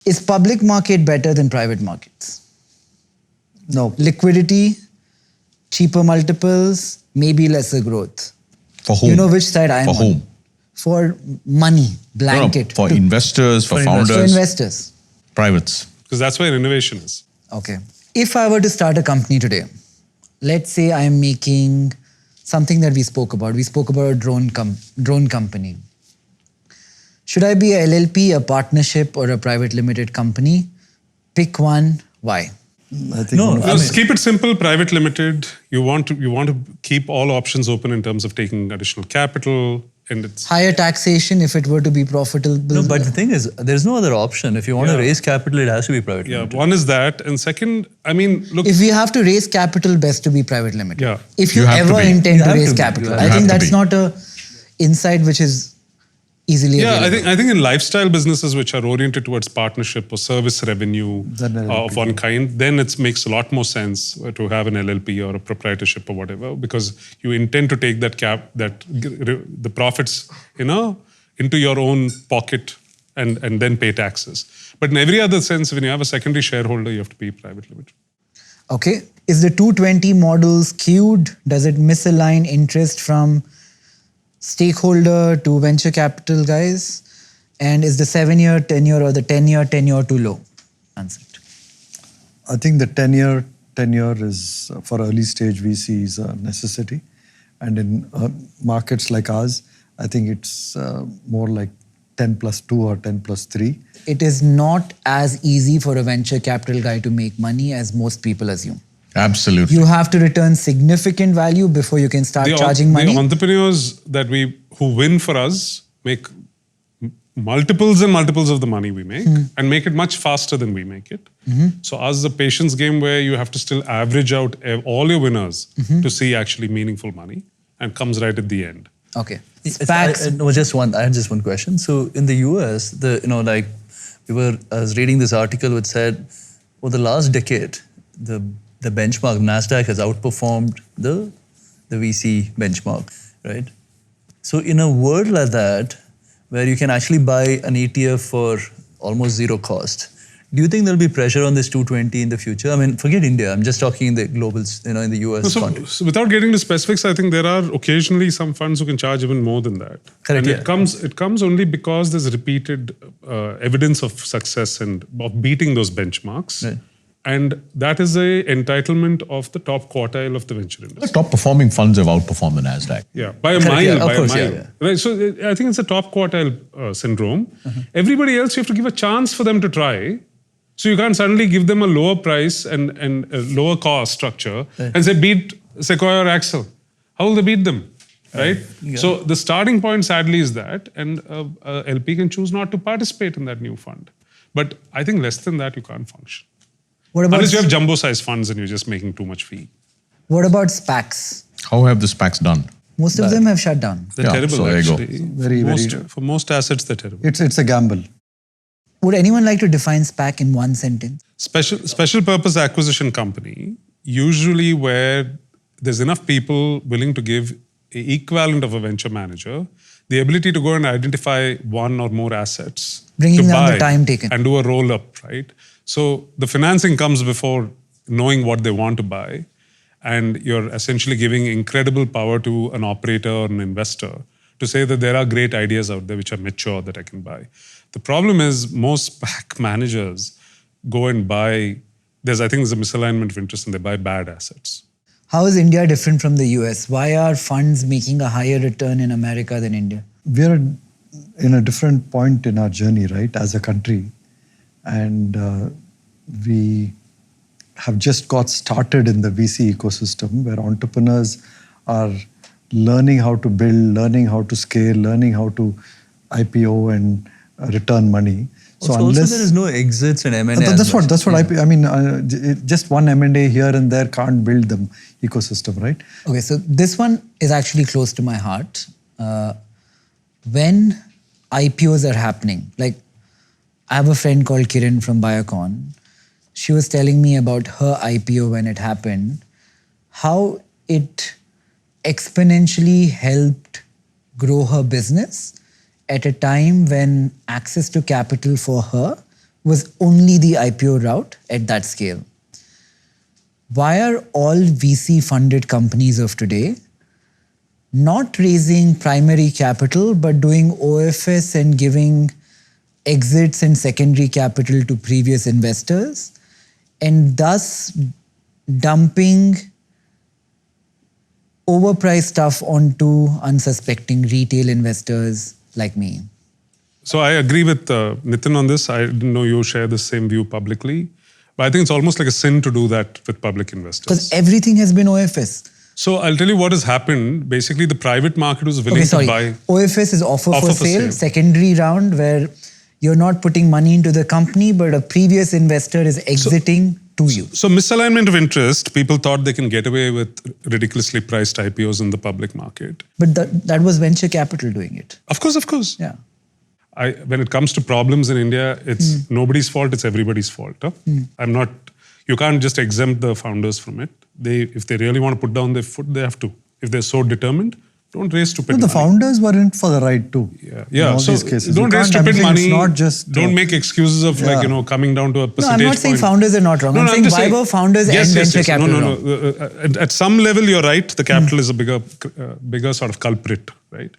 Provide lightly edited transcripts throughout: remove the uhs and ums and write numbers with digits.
Is public market better than private markets? No. Liquidity, cheaper multiples, maybe lesser growth. For whom? You know which side I am For on. whom? For money, blanket. For investors, for founders. For investors. Privates. Because that's where innovation is. Okay. If I were to start a company today, let's say I am making something that we spoke about. We spoke about a drone company. Should I be a LLP, a partnership, or a private limited company? Pick one. Why? I think Keep it simple. Private limited. You want to keep all options open in terms of taking additional capital, and it's higher taxation if it were to be profitable. No, but the thing is, there's no other option. If you want to raise capital, it has to be private limited. One is that, and second, I mean, look. If we have to raise capital, best to be private limited. Yeah. If you ever intend to raise capital, I think that's not a insight which is easily available. I think in lifestyle businesses which are oriented towards partnership or service revenue of one kind, then it makes a lot more sense to have an LLP or a proprietorship or whatever, because you intend to take the profits, into your own pocket and then pay taxes. But in every other sense, when you have a secondary shareholder, you have to be private limited. Okay. Is the 220 model skewed? Does it misalign interest from stakeholder to venture capital guys? And is the 7-year tenure or the 10-year tenure too low? Answer it. I think the 10-year tenure is, for early stage VC, is a necessity. And in markets like ours, I think it's more like 10+2 or 10+3. It is not as easy for a venture capital guy to make money as most people assume. Absolutely. You have to return significant value before you can start charging money. The entrepreneurs who win for us make multiples and multiples of the money we make and make it much faster than we make it. So ours is a patience game where you have to still average out all your winners to see actually meaningful money, and comes right at the end. Okay. I had just one question. So in the US, I was reading this article which said, over the last decade, the benchmark, NASDAQ, has outperformed the VC benchmark, right? So in a world like that, where you can actually buy an ETF for almost zero cost, do you think there'll be pressure on this 220 in the future? I mean, forget India. I'm just talking in the global, in the US context. So without getting to specifics, I think there are occasionally some funds who can charge even more than that. Correct. And it comes only because there's repeated evidence of success and of beating those benchmarks. Right. And that is a entitlement of the top quartile of the venture industry. The top performing funds have outperformed the NASDAQ. Yeah, by a mile. Right, so I think it's a top quartile syndrome. Everybody else, you have to give a chance for them to try. So you can't suddenly give them a lower price and a lower cost structure and say, beat Sequoia or Accel. How will they beat them? Right? Yeah. So the starting point, sadly, is that, and LP can choose not to participate in that new fund. But I think less than that, you can't function. Unless you have jumbo-sized funds and you're just making too much fee. What about SPACs? How have the SPACs done? Most of them have shut down. They're terrible, so actually. For most assets, they're terrible. It's a gamble. Would anyone like to define SPAC in one sentence? Special purpose acquisition company, usually where there's enough people willing to give an equivalent of a venture manager the ability to go and identify one or more assets. Bringing down the time taken. And do a roll-up, right? So the financing comes before knowing what they want to buy, and you're essentially giving incredible power to an operator or an investor to say that there are great ideas out there which are mature that I can buy. The problem is most SPAC managers go and buy, I think there's a misalignment of interest and they buy bad assets. How is India different from the US? Why are funds making a higher return in America than India? We're in a different point in our journey, right, as a country. And we have just got started in the VC ecosystem where entrepreneurs are learning how to build, learning how to scale, learning how to IPO and return money. So also there is no exits and M&A. That's what just one M&A here and there can't build the ecosystem, right? Okay, so this one is actually close to my heart. When IPOs are happening, like I have a friend called Kiran from Biocon. She was telling me about her IPO when it happened, how it exponentially helped grow her business at a time when access to capital for her was only the IPO route at that scale. Why are all VC funded companies of today not raising primary capital but doing OFS and giving exits and secondary capital to previous investors and thus dumping overpriced stuff onto unsuspecting retail investors like me? So I agree with Nithin on this. I didn't know you share the same view publicly. But I think it's almost like a sin to do that with public investors. Because everything has been OFS. So I'll tell you what has happened. Basically, the private market was willing to buy. OFS is offer for sale, secondary round where you're not putting money into the company, but a previous investor is exiting to you. So misalignment of interest, people thought they can get away with ridiculously priced IPOs in the public market. But that was venture capital doing it. Of course. Yeah. When it comes to problems in India, it's nobody's fault, it's everybody's fault. Huh? You can't just exempt the founders from it. If they really want to put down their foot, they have to. If they're so determined, don't raise stupid money. The founders were in for the ride too. Yeah. In all So these cases. don't raise stupid money. It's not just, don't make excuses of coming down to a percentage No, I'm not saying point. founders are not wrong. I'm saying why were founders and venture capital wrong? No. At some level, you're right. The capital is a bigger sort of culprit, right?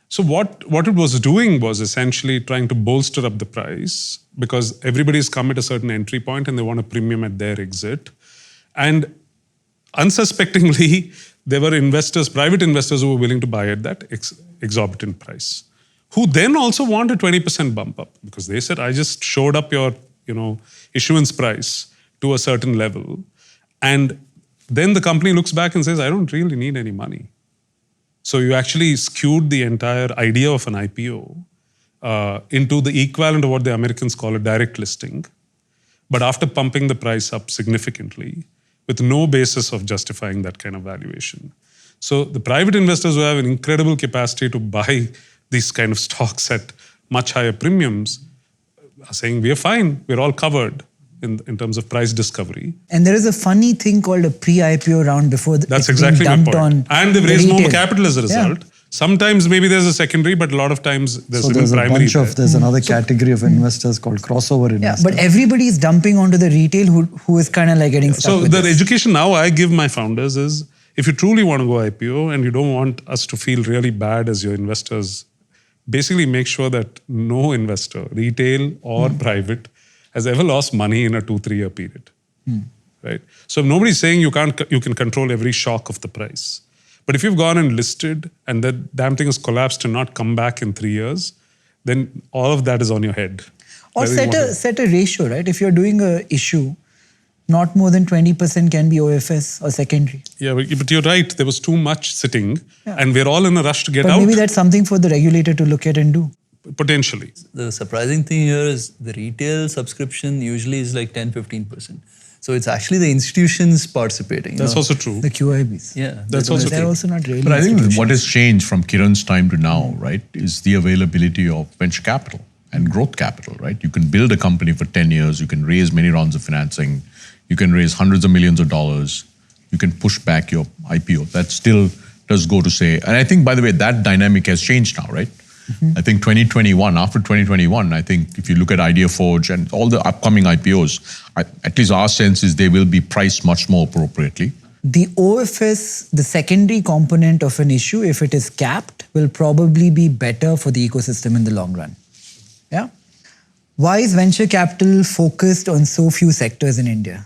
So what it was doing was essentially trying to bolster up the price because everybody's come at a certain entry point and they want a premium at their exit. And unsuspectingly, there were investors, private investors who were willing to buy at that exorbitant price, who then also want a 20% bump up because they said, I just showed up your issuance price to a certain level. And then the company looks back and says, I don't really need any money. So you actually skewed the entire idea of an IPO into the equivalent of what the Americans call a direct listing. But after pumping the price up significantly, with no basis of justifying that kind of valuation. So the private investors who have an incredible capacity to buy these kind of stocks at much higher premiums are saying, we are fine, we're all covered in terms of price discovery. And there is a funny thing called a pre-IPO round before that's it's exactly being my dumped point. on. And they've raised more capital as a result. Yeah. Sometimes maybe there's a secondary, but a lot of times there's even primary. There's another category of investors called crossover investors. Yeah, but everybody is dumping onto the retail who is kind of like getting stuck with the this. education now I give my founders is, if you truly want to go IPO and you don't want us to feel really bad as your investors, basically make sure that no investor, retail or private, has ever lost money in a 2-3 year period. Right? So nobody's saying you can control every shock of the price. But if you've gone and listed and that damn thing has collapsed and not come back in 3 years, then all of that is on your head. Or set a ratio, right? If you're doing a issue, not more than 20% can be OFS or secondary. Yeah, but you're right. There was too much sitting and we're all in a rush to get out. But maybe that's something for the regulator to look at and do. Potentially. The surprising thing here is the retail subscription usually is like 10-15%. So it's actually the institutions participating. That's also true. The QIBs. Yeah. That's also They're true. also not really. But I think what has changed from Kiran's time to now, right, is the availability of venture capital and growth capital, right? You can build a company for 10 years. You can raise many rounds of financing. You can raise hundreds of millions of dollars. You can push back your IPO. That still does go to say, and I think, by the way, that dynamic has changed now, right? I think 2021, after 2021, I think if you look at IdeaForge and all the upcoming IPOs, at least our sense is they will be priced much more appropriately. The OFS, the secondary component of an issue, if it is capped, will probably be better for the ecosystem in the long run. Yeah? Why is venture capital focused on so few sectors in India?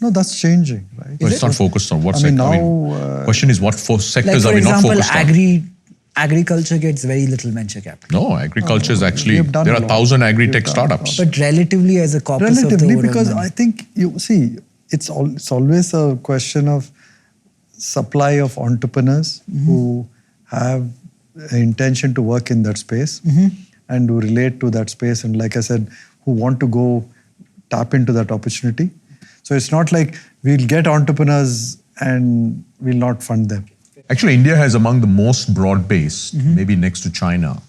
No, that's changing, right? But it's not focused on what sector. Now, question is what sectors like are we not focused on? Agriculture gets very little venture capital. No, agriculture is actually, there are 1,000 agri-tech startups. But relatively as a corpus of the overall because money. I think, you see, it's always a question of supply of entrepreneurs who have an intention to work in that space and who relate to that space and, like I said, who want to go tap into that opportunity. So it's not like we'll get entrepreneurs and we'll not fund them. Actually, India has among the most broad-based, maybe next to China,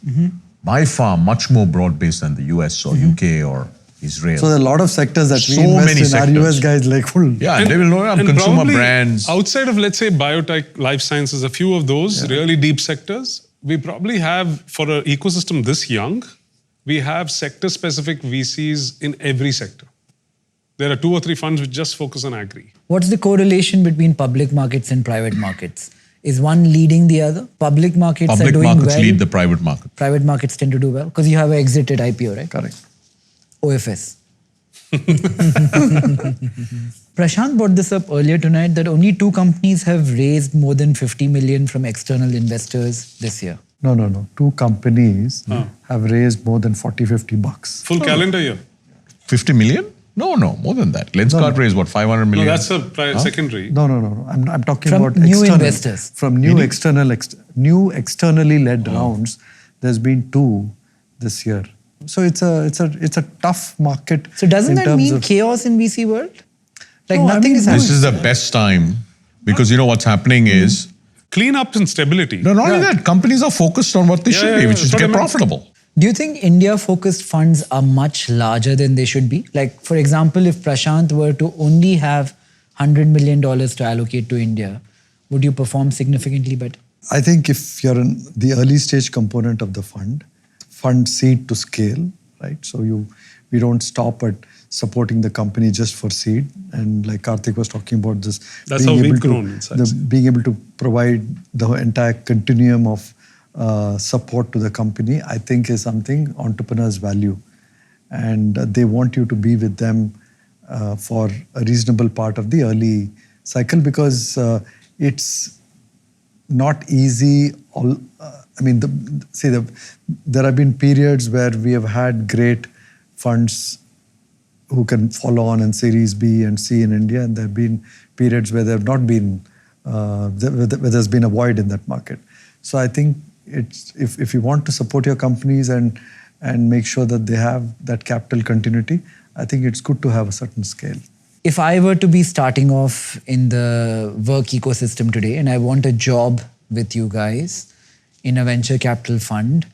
by far much more broad-based than the US or UK or Israel. So there are a lot of sectors that we So invest many in. sectors. Our US guys like, yeah, and they will know consumer probably brands. Outside of, let's say, biotech, life sciences, a few of those really deep sectors, we probably have, for an ecosystem this young, we have sector-specific VCs in every sector. There are 2 or 3 funds which just focus on agri. What's the correlation between public markets and private markets? Is one leading the other? Public markets are Public doing markets well. lead the private market. Private markets tend to do well because you have an exited IPO, right? Correct. OFS. Prashanth brought this up earlier tonight that only 2 companies have raised more than 50 million from external investors this year. No. 2 companies have raised more than 40-50 bucks. Full calendar year. 50 million? No, more than that. Lenskart raised what, 500 No, million? that's a secondary. No. I'm talking From about new external, investors. From new externally led rounds. There's been 2 this year. So it's a tough market. So doesn't in that terms mean of- chaos in VC world? Like No, I nothing mean, is This happening. is the best time because you know what's happening is, Clean up and stability. no, not only that, companies are focused on what they should be, which is that's to what get I meant. profitable. Do you think India-focused funds are much larger than they should be? Like, for example, if Prashanth were to only have $100 million to allocate to India, would you perform significantly better? I think if you're in the early stage component of the fund seed to scale, right? So we don't stop at supporting the company just for seed. And like Karthik was talking about this, That's how we've grown inside. being able to provide the entire continuum of support to the company, I think is something entrepreneurs value. And they want you to be with them for a reasonable part of the early cycle because it's not easy. There have been periods where we have had great funds who can follow on in Series B and C in India, and there have been periods where there have not been, where there's been a void in that market. So I think it's if you want to support your companies and make sure that they have that capital continuity, I think it's good to have a certain scale. If I were to be starting off in the work ecosystem today and I want a job with you guys in a venture capital fund,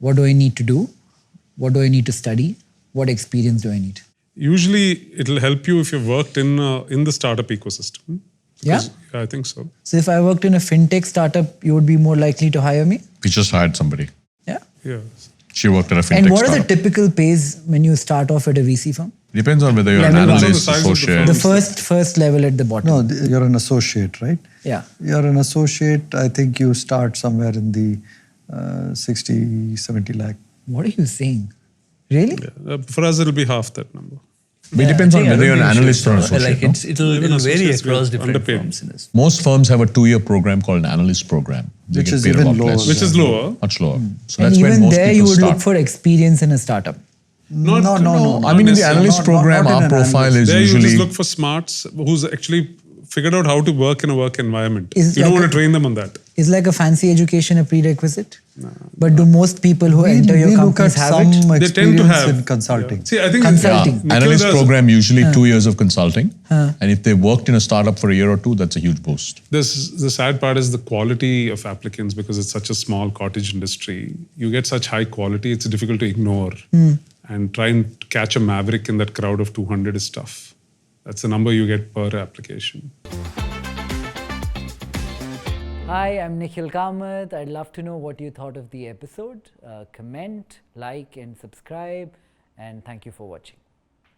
what do I need to do? What do I need to study? What experience do I need? Usually, it'll help you if you've worked in the startup ecosystem. Yeah? I think so. So if I worked in a fintech startup, you would be more likely to hire me? We just hired somebody. Yeah. Yeah. She worked at a fintech And what are startup. the typical pays when you start off at a VC firm? Depends on whether you're Yeah, an depends on the analyst, size of the associate. The first level at the bottom. No, you're an associate, right? Yeah. You're an associate. I think you start somewhere in the 60, 70 lakh. What are you saying? Really? For us, it'll be half that number. But it depends I on think- I whether don't you're an think analyst or an it's, associate. Like no? it'll Even vary associates across will different underpaid. firms in this. Most firms have a 2-year program called an analyst program. They Which get is paid a even lot lower. less. Which is lower. Much lower. So And that's when even most there, people you would start. look for experience in a startup. No. I mean, in the analyst Not program, in our an profile analyst. is There you usually... just look for smarts who's actually figured out how to work in a work environment. Is You don't like want to train them on that. Is like a fancy education a prerequisite? But do most people who enter your we look companies at have some it? They tend to experience have in consulting. See, I think Consulting. Nikhil analyst does- program usually 2 years of consulting. And if they worked in a startup for a year or 2, that's a huge boost. The sad part is the quality of applicants because it's such a small cottage industry. You get such high quality, it's difficult to ignore. And try and catch a maverick in that crowd of 200 is tough. That's the number you get per application. Hi, I'm Nikhil Kamath. I'd love to know what you thought of the episode. Comment, like, and subscribe. And thank you for watching.